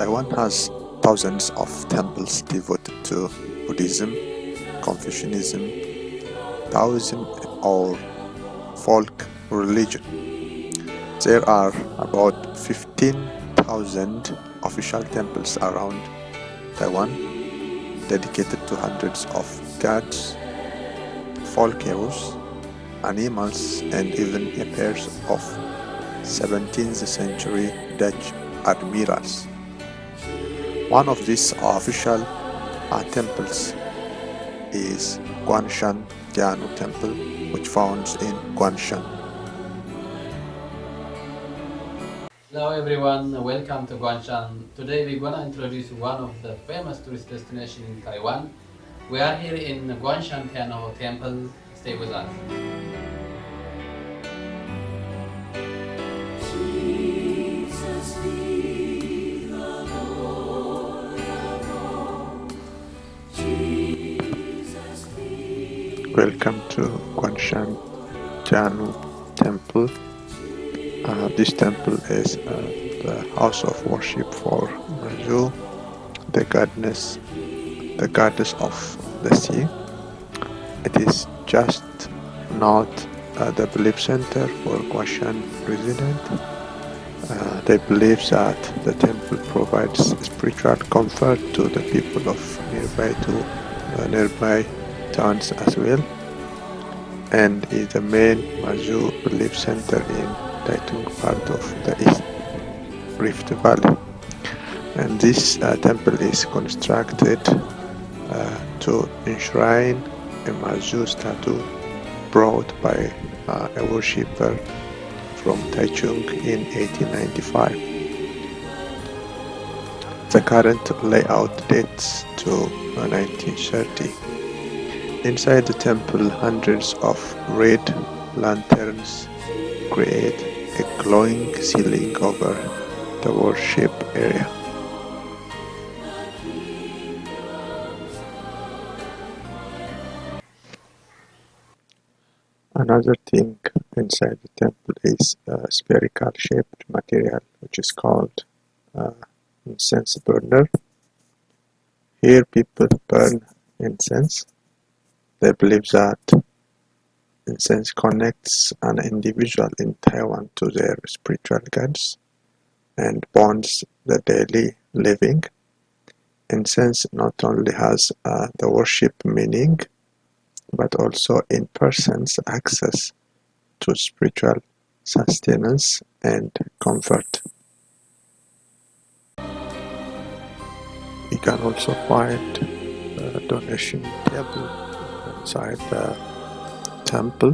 Taiwan has thousands of temples devoted to Buddhism, Confucianism, Taoism, or folk religion. There are about 15,000 official temples around Taiwan dedicated to hundreds of gods, folk heroes, animals, and even a pair of 17th century Dutch admirals. One of these official temples is Guanshan Jianu Temple, which founds in Guanshan. Hello everyone, welcome to Guanshan. Today we're gonna introduce one of the famous tourist destinations in Taiwan. We are here in Guanshan Tianho Temple. Stay with us. Welcome to Guanshan Jianu Temple. This temple is the house of worship for Mazu, the goddess of the sea. It is just not the belief center for Guanshan residents. They believe that the temple provides spiritual comfort to the people of nearby towns as well, and is the main Mazu belief center in Taitung part of the East Rift Valley. And this temple is constructed to enshrine a Mazu statue brought by a worshipper from Taichung in 1895. The current layout dates to 1930. Inside the temple, hundreds of red lanterns create a glowing ceiling over the worship area. Another thing inside the temple is a spherical shaped material which is called incense burner. Here people burn incense. They believe that incense connects an individual in Taiwan to their spiritual gods and bonds the daily living. Incense not only has the worship meaning, but also in persons access to spiritual sustenance and comfort. You can also find a donation table inside the temple.